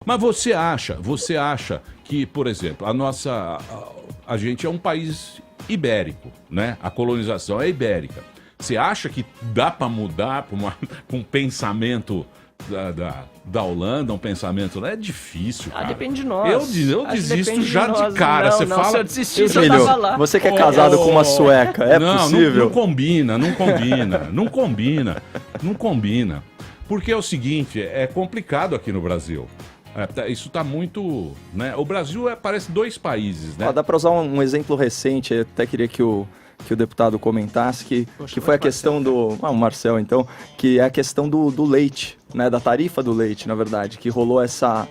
Mas você acha que, por exemplo, a gente é um país ibérico, né? A colonização é ibérica. Você acha que dá para mudar para um pensamento da Holanda, um pensamento... É difícil, cara. Depende de nós. Eu desisto já de cara. Não, você fala... se eu desistir, eu tava lá. Você que é casado com uma sueca, é possível? Não combina. Porque é o seguinte, é complicado aqui no Brasil. Isso tá muito... né? O Brasil parece dois países, né? Dá para usar um exemplo recente, eu até queria que o deputado comentasse, que foi a questão do... o Marcel, então, que é a questão do leite, né? Da tarifa do leite, na verdade, que rolou essa...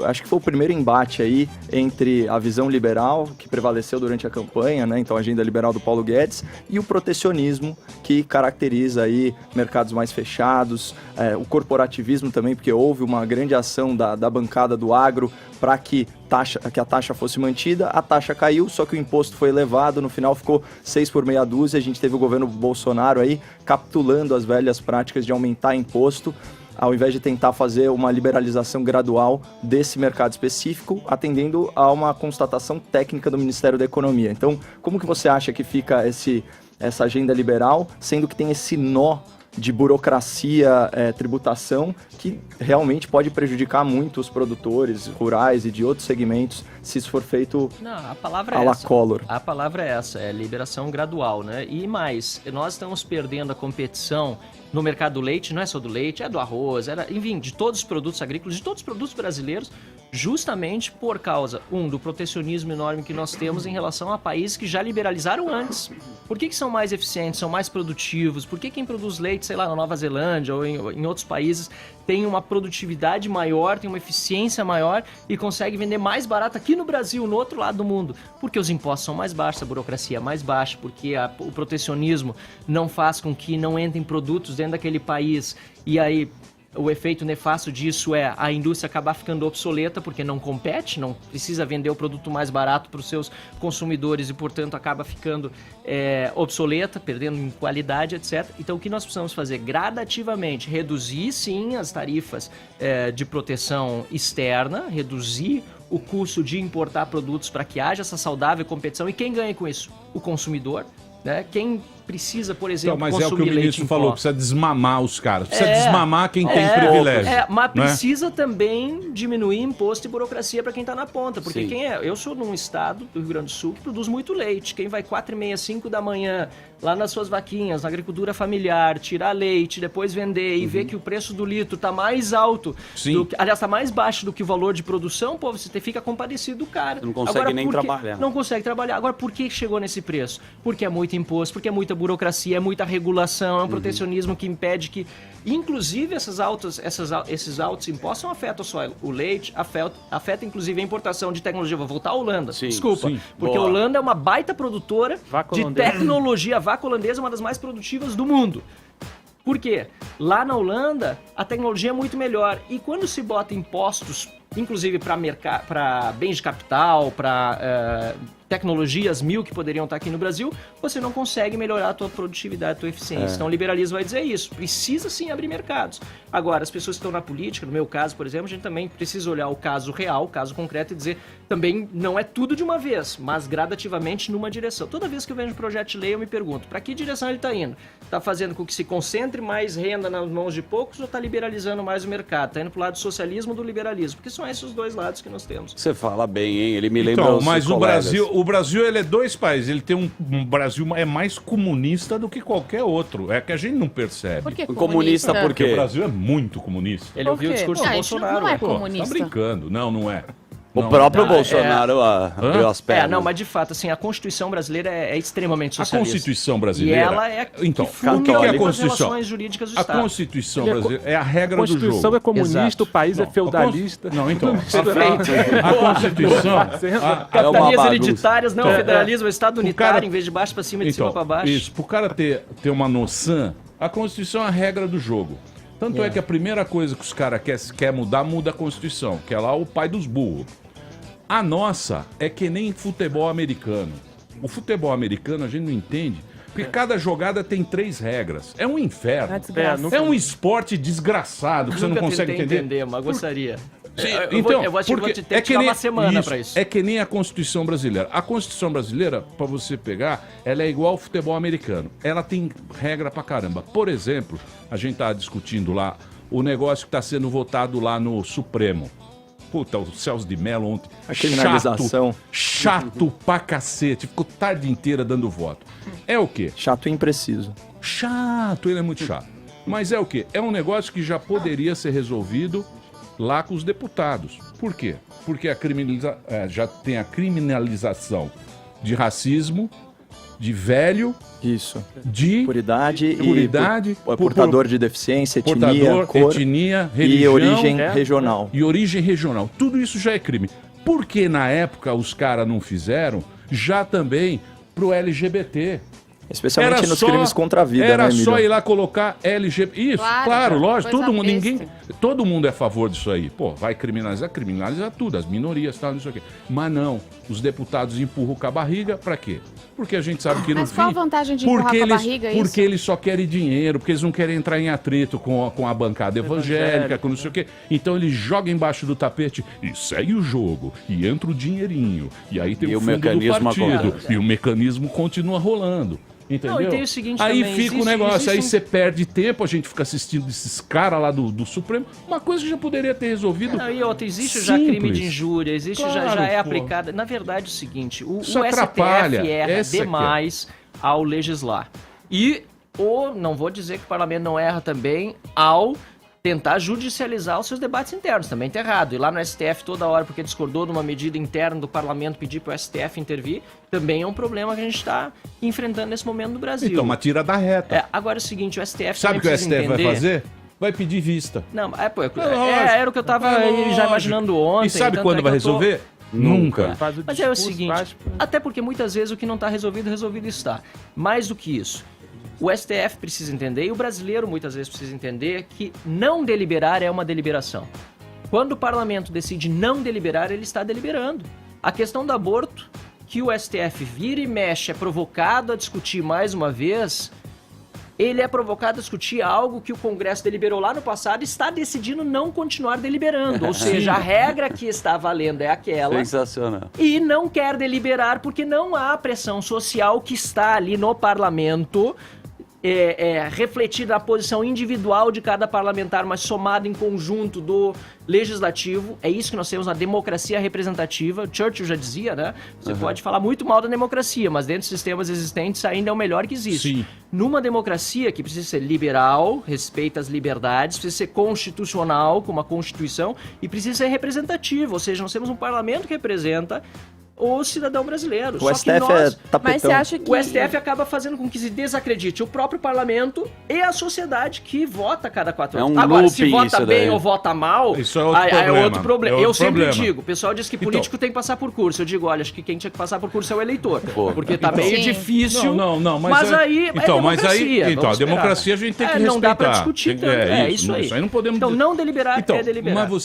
acho que foi o primeiro embate aí entre a visão liberal, que prevaleceu durante a campanha, né? Então a agenda liberal do Paulo Guedes, e o protecionismo, que caracteriza aí mercados mais fechados, o corporativismo também, porque houve uma grande ação da bancada do agro para que a taxa fosse mantida, a taxa caiu, só que o imposto foi elevado, no final ficou 6 por meia dúzia, a gente teve o governo Bolsonaro aí capitulando as velhas práticas de aumentar imposto, ao invés de tentar fazer uma liberalização gradual desse mercado específico, atendendo a uma constatação técnica do Ministério da Economia. Então, como que você acha que fica essa agenda liberal, sendo que tem esse nó de burocracia, tributação, que realmente pode prejudicar muito os produtores rurais e de outros segmentos, se isso for feito a palavra à la Collor. A palavra é essa, é liberação gradual, né? E mais, nós estamos perdendo a competição no mercado do leite, não é só do leite, é do arroz, enfim, de todos os produtos agrícolas, de todos os produtos brasileiros, justamente por causa, do protecionismo enorme que nós temos em relação a países que já liberalizaram antes. Por que são mais eficientes, são mais produtivos? Por que quem produz leite, sei lá, na Nova Zelândia ou em outros países, tem uma produtividade maior, tem uma eficiência maior e consegue vender mais barato aqui no Brasil, no outro lado do mundo? Porque os impostos são mais baixos, a burocracia é mais baixa, porque o protecionismo não faz com que não entrem produtos dentro daquele país e aí o efeito nefasto disso é a indústria acabar ficando obsoleta porque não compete, não precisa vender o produto mais barato para os seus consumidores e, portanto, acaba ficando obsoleta, perdendo em qualidade, etc. Então, o que nós precisamos fazer? Gradativamente, reduzir, sim, as tarifas de proteção externa, reduzir o custo de importar produtos para que haja essa saudável competição. E quem ganha com isso? O consumidor, né? Quem precisa, por exemplo, mas consumir é o que o ministro falou, precisa desmamar os caras, precisa desmamar quem tem privilégio. Mas precisa também diminuir imposto e burocracia para quem está na ponta, porque eu sou num estado do Rio Grande do Sul que produz muito leite, quem vai 4h30, 5 da manhã, lá nas suas vaquinhas, na agricultura familiar, tirar leite, depois vender e ver que o preço do litro está mais alto, aliás, está mais baixo do que o valor de produção, pô, você fica compadecido do cara. Você não consegue nem trabalhar. Não consegue trabalhar. Agora, por que chegou nesse preço? Porque é muito imposto, porque é muita burocracia, é muita regulação, é um protecionismo que impede que, inclusive, esses altos impostos não afetam só o leite, afeta inclusive a importação de tecnologia. Vou voltar à Holanda, porque a Holanda é uma baita produtora de tecnologia. A vaca holandesa é uma das mais produtivas do mundo. Por quê? Lá na Holanda, a tecnologia é muito melhor. E quando se bota impostos, inclusive para bens de capital, para tecnologias que poderiam estar aqui no Brasil, você não consegue melhorar a tua produtividade, a tua eficiência. Então o liberalismo vai dizer isso. Precisa sim abrir mercados. Agora, as pessoas que estão na política, no meu caso, por exemplo, a gente também precisa olhar o caso real, o caso concreto e dizer também não é tudo de uma vez, mas gradativamente numa direção. Toda vez que eu vejo um projeto de lei, eu me pergunto, para que direção ele está indo? Está fazendo com que se concentre mais renda nas mãos de poucos ou está liberalizando mais o mercado? Está indo para o lado do socialismo ou do liberalismo? Porque são esses os dois lados que nós temos. Você fala bem, hein? Ele me lembra os mas colegas. o Brasil ele é dois países. Ele tem um Brasil é mais comunista do que qualquer outro. É que a gente não percebe. Por que comunista por quê? Porque o Brasil é muito comunista. Ele ouviu o discurso do Bolsonaro. Não é Pô, comunista. tá brincando. Não é. O próprio Bolsonaro abriu as pernas. Não, mas de fato, assim, a Constituição brasileira é extremamente socialista. A Constituição brasileira... E ela é então, que funda o que é a as Constituição? relações jurídicas do A Estado. Constituição brasileira é a regra A do jogo. Constituição é comunista, Exato. o país é feudalista. Não, então... Perfeito. A Constituição... Capitanias bagunça. hereditárias, não, federalismo, é Estado unitário, cara- em vez de baixo para cima, de cima para baixo. Isso, pro cara ter uma noção, a Constituição é a regra do jogo. Tanto é que a primeira coisa que os caras quer mudar, muda a Constituição, que é lá o pai dos burros. A nossa é que nem futebol americano. O futebol americano a gente não entende, porque cada jogada tem 3 regras. É um inferno. É desgraça. É um esporte desgraçado que você não Nunca consegue tentei entender. mas gostaria. Eu vou te ter que dar uma semana para isso. É que nem a Constituição brasileira. A Constituição brasileira, para você pegar, ela é igual ao futebol americano. Ela tem regra pra caramba. Por exemplo, a gente tá discutindo lá o negócio que está sendo votado lá no Supremo. Puta, o Celso de Mello ontem. A criminalização. Chato pra cacete. Ficou tarde inteira dando voto. É o quê? Chato e impreciso. Chato, ele é muito chato. Mas é o quê? É um negócio que já poderia ser resolvido lá com os deputados. Por quê? Porque já tem a criminalização de racismo, de velho, isso, de puridade portador de deficiência, etnia, cor, etnia, religião, e origem regional. E origem regional. Tudo isso já é crime. Por que na época os caras não fizeram já também pro LGBT? Especialmente nos crimes contra a vida, era né, Emílio? só ir lá colocar LGBT. Isso, claro, lógico. Coisa Todo mundo é a favor disso aí. Pô, vai criminalizar tudo, as minorias, tal, não sei o quê. Mas não, os deputados empurram com a barriga, pra quê? Porque a gente sabe que no Mas qual a vantagem de empurrar com a barriga isso? Porque eles só querem dinheiro, porque eles não querem entrar em atrito com a bancada evangélica, com não sei o quê. Então eles jogam embaixo do tapete e segue o jogo, e entra o dinheirinho, e aí tem o fundo do partido, e o mecanismo continua rolando. Entendeu? Não, e tem o seguinte aí também, fica o negócio, aí você perde tempo, a gente fica assistindo esses caras lá do Supremo, uma coisa que já poderia ter resolvido. Não, e outra, existe já crime de injúria, existe já é aplicada. Na verdade é o seguinte, o STF erra demais ao legislar. E, não vou dizer que o parlamento não erra também ao tentar judicializar os seus debates internos, também tá errado. E lá no STF toda hora, porque discordou de uma medida interna do parlamento, pedir para o STF intervir, também é um problema que a gente está enfrentando nesse momento no Brasil. Então, mas tira da reta. Agora é o seguinte, o STF sabe o que o STF vai fazer? Vai pedir vista. Não, era o que eu estava já imaginando ontem. E sabe quando vai resolver? Nunca. Mas é o seguinte, até porque muitas vezes o que não está resolvido está. Mais do que isso. O STF precisa entender, e o brasileiro muitas vezes precisa entender, que não deliberar é uma deliberação. Quando o parlamento decide não deliberar, ele está deliberando. A questão do aborto, que o STF vira e mexe, é provocado a discutir mais uma vez, ele é provocado a discutir algo que o Congresso deliberou lá no passado e está decidindo não continuar deliberando. Ou seja, a regra que está valendo é aquela. Sensacional. E não quer deliberar porque não há pressão social que está ali no parlamento refletida na posição individual de cada parlamentar, mas somado em conjunto do legislativo. É isso que nós temos na democracia representativa. Churchill já dizia, né? Você pode falar muito mal da democracia, mas dentro dos sistemas existentes ainda é o melhor que existe. Sim. Numa democracia que precisa ser liberal, respeita as liberdades, precisa ser constitucional, com uma constituição, e precisa ser representativa, ou seja, nós temos um parlamento que representa o cidadão brasileiro. O STF é tapetão. Mas você acha que... O STF acaba fazendo com que se desacredite o próprio parlamento e a sociedade que vota a cada 4 anos. Agora, se vota bem ou vota mal, isso é outro problema. Eu sempre digo, o pessoal diz que político tem que passar por curso. Eu digo, olha, acho que quem tinha que passar por curso é o eleitor. Porque tá meio difícil. Não, mas aí a democracia a gente tem que respeitar. Não dá pra discutir tanto. É isso aí. Isso aí não podemos... Então, não deliberar é deliberar. Mas